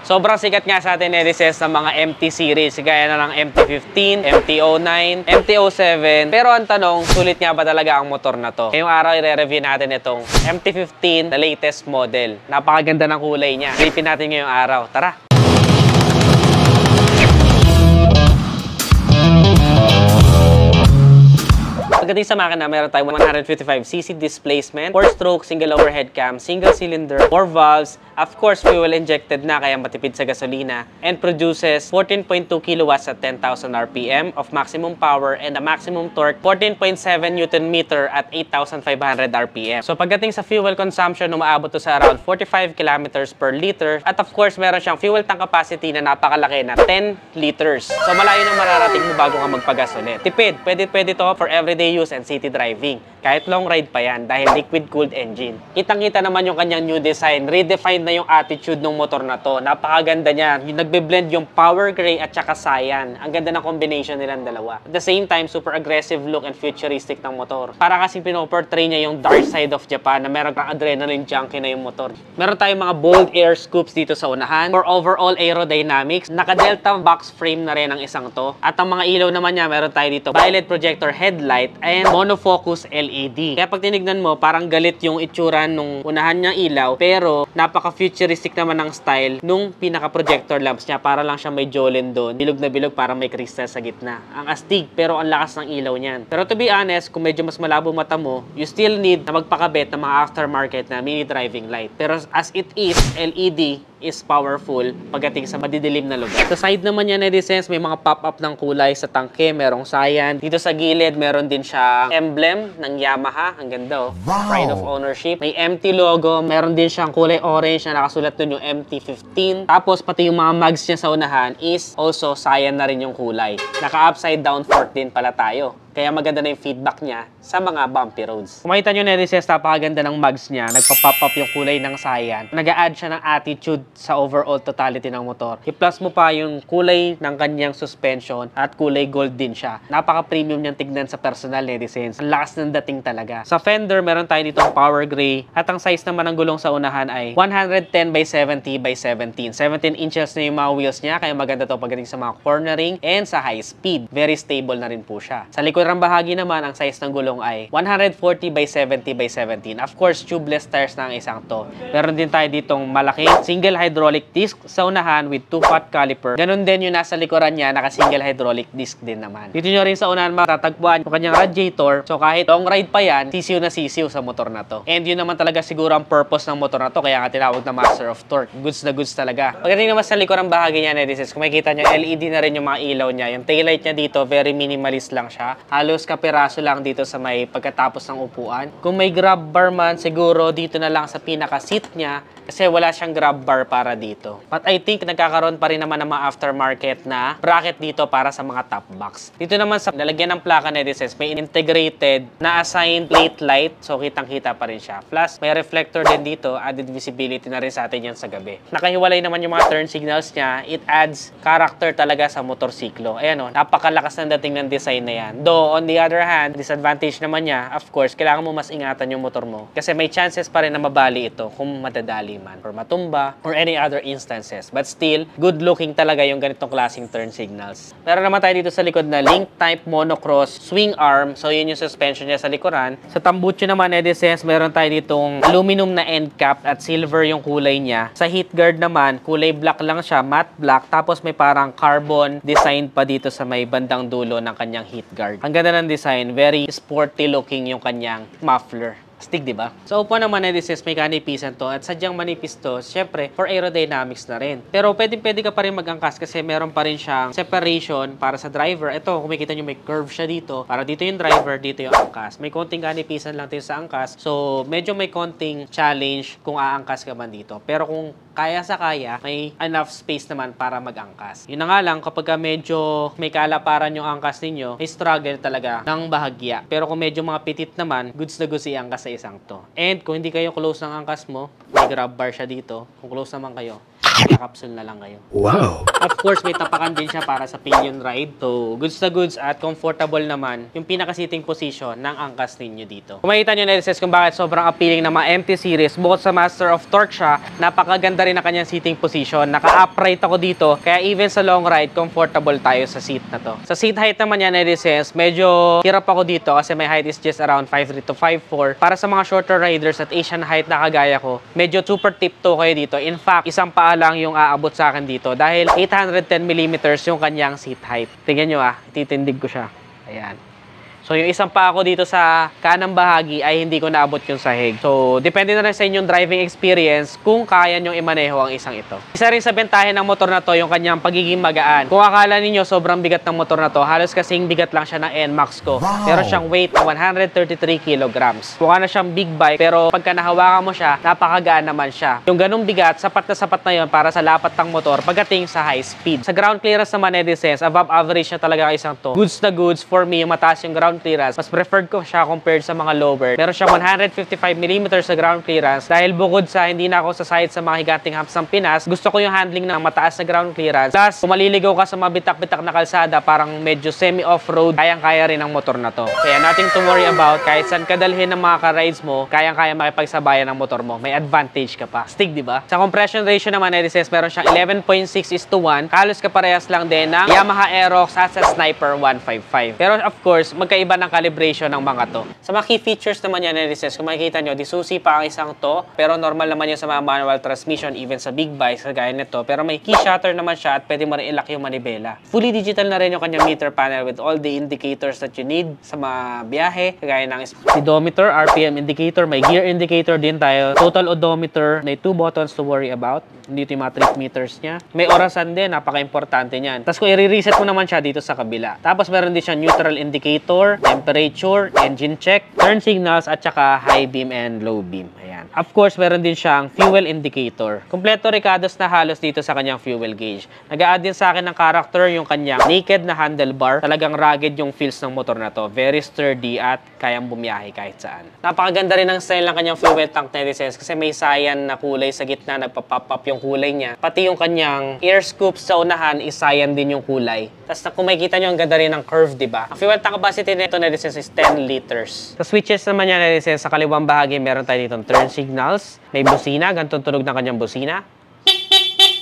Sobrang sikat nga sa atin netizen ng mga MT series, gaya na ng MT-15, MT-09, MT-07. Pero ang tanong, sulit nga ba talaga ang motor na to? Ngayong araw, i-review natin itong MT-15 na latest model. Napakaganda ng kulay niya. Silipin natin ngayong araw. Tara! Pagdating sa makina, meron tayong 155cc displacement, 4-stroke, single overhead cam, single cylinder, 4 valves, of course, fuel injected na kaya matipid sa gasolina, and produces 14.2 kilowatts at 10,000 RPM of maximum power and a maximum torque 14.7 Nm at 8,500 RPM. So pagdating sa fuel consumption, umaabot to sa around 45 kilometers per liter, at of course, meron siyang fuel tank capacity na napakalaki na 10 liters. So malayo nang mararating mo bago ka magpagasolin. Tipid, pwede to for everyday use and city driving. Kahit long ride pa yan dahil liquid-cooled engine. Kitang-kita naman yung kanyang new design. Redefined na yung attitude ng motor na to. Napakaganda niya. Nagbe-blend yung power gray at saka cyan. Ang ganda ng combination nilang dalawa. At the same time, super aggressive look and futuristic ng motor. Para kasing pinoportray niya yung dark side of Japan na meron kang adrenaline junkie na yung motor. Meron tayong mga bold air scoops dito sa unahan. For overall aerodynamics, naka-delta box frame na rin ang isang to. At ang mga ilaw naman niya, meron tayo dito violet projector headlight and monofocus LED. Kaya pag tinignan mo, parang galit yung itsura nung unahan niyang ilaw, pero napaka-futuristic naman ng style nung pinaka-projector lamps niya. Para lang siya may jolin doon. Bilog na bilog, parang may crystal sa gitna. Ang astig, pero ang lakas ng ilaw niyan. Pero to be honest, kung medyo mas malabo mata mo, you still need na magpakabit ng mga aftermarket na mini driving light. Pero as it is, LED is powerful pagdating sa madidilim na lugar. Sa side naman niya, netizens, may mga pop-up ng kulay sa tangke, merong cyan. Dito sa gilid, meron din siya emblem ng Yamaha. Ang ganda, oh. Wow. Pride of ownership. May MT logo, meron din siyang kulay orange na nakasulat dun yung MT-15. Tapos pati yung mga mags niya sa unahan is also cyan na rin yung kulay. Naka-upside down fork din pala tayo. Kaya maganda na yung feedback niya sa mga bumpy roads. Kung makita nyo, netizens, napakaganda ng mags niya. Nagpa-pop up yung kulay ng cyan. Nag-a-add siya ng attitude sa overall totality ng motor. I-plus mo pa yung kulay ng kanyang suspension at kulay gold din siya. Napaka-premium niyang tignan sa personal, netizens. Ang lakas ng dating talaga. Sa fender, meron tayo dito power gray. At ang size naman ng gulong sa unahan ay 110 by 70 by 17. 17 inches na yung mga wheels niya. Kaya maganda to pagdating sa mga cornering and sa high speed. Very stable na rin po siya. Sa likod ng bahagi naman, ang size ng gulong ay 140 by 70 by 17. Of course, tubeless tires na ang isang to. Meron din tayo ditong malaking single hydraulic disc sa unahan with 2-pot caliper. Ganon din yung nasa likuran niya, naka-single hydraulic disc din naman. Dito nyo rin sa unahan matatagpuan yung kanyang radiator. So kahit long ride pa yan, sisiw na sisiw sa motor na to. And yun naman talaga siguro ang purpose ng motor na to, kaya nga tinawag na master of torque. Goods na goods talaga. Pagdating naman sa likuran bahagi niya, netizens, kung makikita nyo, LED na rin yung mga ilaw niya. Yung taillight niya dito, very minimalist lang siya. Halos kapiraso lang dito sa may pagkatapos ng upuan. Kung may grab bar man, siguro dito na lang sa pinaka-seat niya kasi wala siyang grab bar para dito. But I think nagkakaroon pa rin naman ng mga aftermarket na bracket dito para sa mga top box. Dito naman sa lalagyan ng plaka, netizens, may integrated na assigned plate light. So kitang-kita pa rin siya. Plus, may reflector din dito. Added visibility na rin sa atin yan sa gabi. Nakahiwalay naman yung mga turn signals niya. It adds character talaga sa motorsiklo. Ayan o, napakalakas ng dating ng design na yan. Though, on the other hand, disadvantage naman niya, of course, kailangan mo mas ingatan yung motor mo. Kasi may chances pa rin na mabali ito kung madadali man or matumba or any other instances. But still, good looking talaga yung ganitong klaseng turn signals. Meron naman tayo dito sa likod na link type monocross swing arm. So yun yung suspension niya sa likuran. Sa tambucho naman, netizens, meron tayo ditong aluminum na end cap at silver yung kulay niya. Sa heat guard naman, kulay black lang siya, matte black. Tapos may parang carbon design pa dito sa may bandang dulo ng kanyang heat guard. Ang ganda ng design, very sporty looking yung kanyang muffler. Astig, di ba? Sa upuan naman, netizens, may kanipisan to at sadyang manipis to, syempre, for aerodynamics na rin. Pero pwede ka pa rin mag-angkas kasi meron pa rin siyang separation para sa driver. Ito, kung makikita nyo, may curve siya dito. Para dito yung driver, dito yung angkas. May konting kanipisan lang din sa angkas. So, medyo may konting challenge kung aangkas ka man dito. Pero kung kaya sa kaya, may enough space naman para mag-angkas. Yun na nga lang, kapag medyo may kalaparan yung angkas ninyo, may struggle talaga ng bahagya. Pero kung medyo mga pitit naman, goods na goods i-angkas sa isang to. And kung hindi kayo close ng angkas mo, may grab bar siya dito. Kung close naman kayo, capsule na lang kayo. Wow! Of course, may tapakan din siya para sa pillion ride. So, goods na goods at comfortable naman yung pinaka-seating position ng angkas ninyo dito. Kung makita nyo na kung bakit sobrang appealing ng mga MT series, bukod sa Master of Torque siya, napakaganda rin ang kanyang seating position. Naka-upright ako dito, kaya even sa long ride, comfortable tayo sa seat na to. Sa seat height naman yan, medyo hirap ako dito kasi my height is just around 5'3" to 5'4". Para sa mga shorter riders at Asian height na kagaya ko, medyo super tiptoe kayo dito. In fact, isang paa lang yung aabot sa akin dito dahil 810mm yung kanyang seat height. Tingnan nyo ititindig ko siya. Ayan. So, yung isang pa ako dito sa kanang bahagi ay hindi ko naabot yung sahig. So, depende na rin sa inyong driving experience kung kaya nyong imaneho ang isang ito. Isa rin sa bentahe ng motor na to yung kanyang pagiging magaan. Kung akala ninyo sobrang bigat ng motor na to, halos kasing bigat lang siya ng NMAX ko. Pero siyang weight na 133 kilograms. Mukha na siyang big bike, pero pagka nahawakan mo siya, napakagaan naman siya. Yung ganung bigat, sapat na yun para sa lapat ng motor pagdating sa high speed. Sa ground clearance naman, above average na talaga ang isang to. Goods na goods. For me, yung mataas yung ground clearance, mas preferred ko siya compared sa mga lower. Meron siyang 155mm sa ground clearance dahil bukod sa hindi na ako sasahid sa mga higanting humps ng Pinas, gusto ko yung handling ng mataas na ground clearance. Plus, kung maliligaw ka sa mabitak-bitak na kalsada, parang medyo semi-off-road, kayang-kaya rin ang motor na to. Kaya nothing to worry about, kahit saan ka dalhin ng mga ka-rides mo, kayang-kaya makipagsabayan ng motor mo. May advantage ka pa. Stig, di ba? Sa compression ratio naman, meron siyang 11.6:1. Halos kaparehas lang din ng Yamaha Aerox at sa Sniper 155. Pero of course, magkaiba ng calibration ng mga to. Sa mga key features naman yan, kung makikita nyo, disusi pa ang isang to, pero normal naman yun sa mga manual transmission, even sa big bikes, kagaya nito. Pero may key shutter naman siya at pwede mo rin i-lock yung manibela. Fully digital na rin yung kanyang meter panel with all the indicators that you need sa mga biyahe, kagaya ng speedometer, RPM indicator, may gear indicator din tayo, total odometer, may 2 buttons to worry about. Dito yung mga trip meters niya. May orasan din, napaka-importante niyan. Tapos kung i-reset mo naman siya dito sa kabila. Tapos meron din siya neutral indicator, temperature, engine check, turn signals, at saka high beam and low beam. Ayan. Of course, meron din siyang fuel indicator. Kompleto Ricados na halos dito sa kanyang fuel gauge. Nag-a-add din sa akin ng character yung kanyang naked na handlebar. Talagang rugged yung feels ng motor na to. Very sturdy at kayang bumiyahe kahit saan. Napakaganda rin ng style ng kanyang fuel tank na kasi may cyan na kulay sa gitna, nagpa-pop up yung kulay niya. Pati yung kanyang air scoop sa unahan, cyan din yung kulay. Tapos kung makikita nyo, ang ganda rin ng curve, diba? Ang fuel tank capacity nito na is 10 liters. Sa switches naman niya na sa kaliwang bahagi, meron tayo ditong turn signals. May busina, ganitong tunog ng kanyang busina.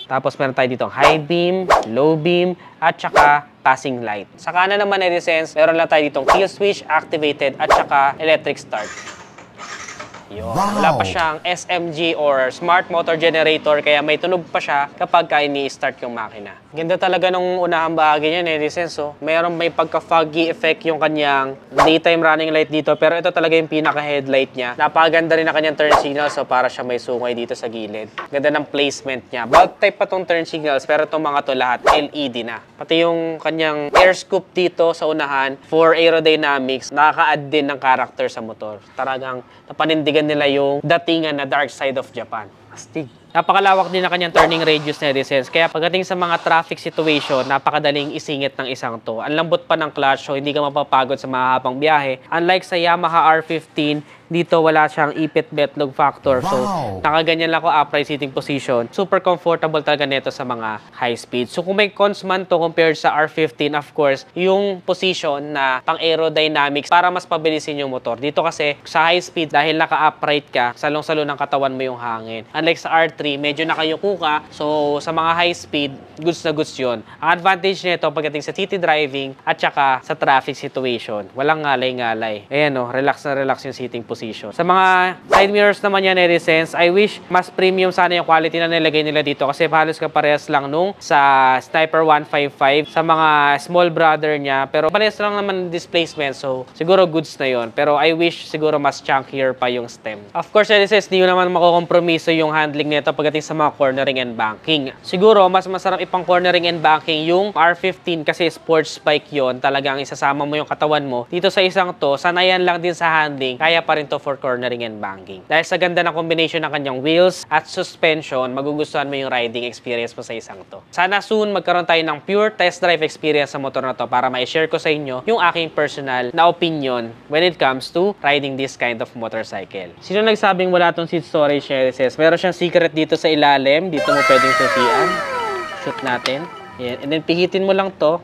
Tapos meron tayo ditong high beam, low beam, at saka passing light. Sa kanan naman na meron lang tayo ditong kill switch, activated, at saka electric start. Yun. Wow. Wala pa siyang SMG or Smart Motor Generator, kaya may tunog pa siya kapag ini-start yung makina. Ganda talaga nung unahang bahagi niya, so may pagka-foggy effect yung kanyang daytime running light dito, pero ito talaga yung pinaka-headlight niya. Napakaganda rin ang kanyang turn signal, so para siya may sungay dito sa gilid. Ganda ng placement niya. Bulb type pa tong turn signals, pero itong mga to lahat LED na. Pati yung kanyang air scoop dito sa unahan, for aerodynamics, nakaka-add din ng character sa motor. Talagang napanindigan nila yung datingan na dark side of Japan. Astig. Napakalawak din na kanyang turning radius na kaya pagdating sa mga traffic situation, napakadaling isingit ng isang to. Ang lambot pa ng clutch, so hindi ka mapapagod sa mahabang biyahe. Unlike sa Yamaha R15, dito wala siyang ipit betlog factor. So, nakaganyan lang ako upright sitting position. Super comfortable talaga nito sa mga high speed. So, kung may cons man to compared sa R15, of course, yung position na pang aerodynamics para mas pabilisin yung motor. Dito kasi sa high speed, dahil naka-upright ka, salong-salo ng katawan mo yung hangin. Unlike sa R3, medyo nakayuko ka. So, sa mga high speed, goods na goods yun. Ang advantage nito pagdating sa city driving at saka sa traffic situation. Walang ngalay-ngalay. Ayan o, relax na relax yung sitting position. Sa mga side mirrors naman yan, I wish mas premium sana yung quality na nilagay nila dito kasi halos kaparehas lang nung sa Sniper 155 sa mga small brother niya. Pero parehas lang naman displacement, so siguro goods na yon. Pero I wish siguro mas chunkier pa yung stem. Of course, hindi nyo naman makukompromiso yung handling nito pagdating sa mga cornering and banking. Siguro, mas masarap ipang cornering and banking yung R15 kasi sports bike yon. Talagang isasama mo yung katawan mo. Dito sa isang to, sanayan lang din sa handling, kaya pa rin rin to for cornering and banking. Dahil sa ganda ng combination ng kanyang wheels at suspension, magugustuhan mo yung riding experience mo sa isang to. Sana soon magkaroon tayo ng pure test drive experience sa motor na to para ma-share ko sa inyo yung aking personal na opinion when it comes to riding this kind of motorcycle. Sino nagsabing wala tong seat storage, Nereses? Meron siyang secret dito sa ilalim. Dito mo pwedeng sutian. Shoot natin. Ayan. And then pihitin mo lang to.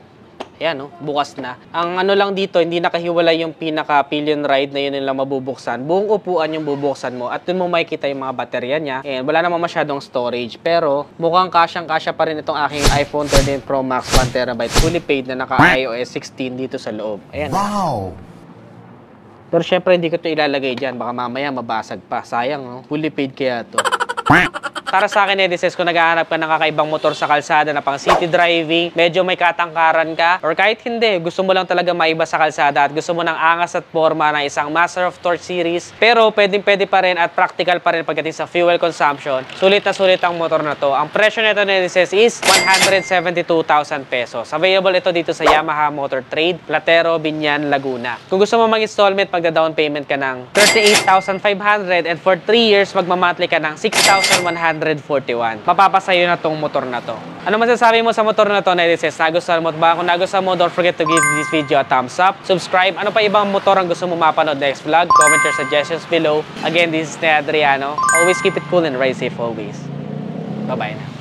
Ayan, no? Bukas na. Ang ano lang dito, hindi nakahiwalay yung pinaka-pillion ride na yun lang mabubuksan. Buong upuan yung bubuksan mo at dun mo makikita yung mga baterya niya. And wala naman masyadong storage. Pero mukhang kasyang-kasya pa rin itong aking iPhone 13 Pro Max 1TB fully paid na naka-iOS 16 dito sa loob. Ayan. Wow! Pero syempre hindi ko ito ilalagay dyan. Baka mamaya mabasag pa. Sayang, no? Fully paid kaya to. Para sa akin, Edises, kung naghahanap ka ng kakaibang motor sa kalsada na pang city driving, medyo may katangkaran ka, or kahit hindi, gusto mo lang talaga maiba sa kalsada at gusto mo ng angas at forma ng isang Master of Torque series, pero pwede pa rin at practical pa rin pagdating sa fuel consumption, sulit na sulit ang motor na to. Ang presyo nito, Edises, is 172,000 pesos. Available ito dito sa Yamaha Motor Trade, Platero, Binyan, Laguna. Kung gusto mo mag-installment, pagda-down payment ka ng 38,500 and for 3 years, magmamonthly ka ng 6,141. Mapapasayo na tong motor na to. Ano masasabi mo sa motor na to, Nedises? Nagustuhan mo ba? Kung nagustuhan mo, don't forget to give this video a thumbs up, subscribe. Ano pa ibang motor ang gusto mo mapanood next vlog? Comment your suggestions below. Again, this is Adriano. Always keep it cool and ride safe always. Bye-bye na.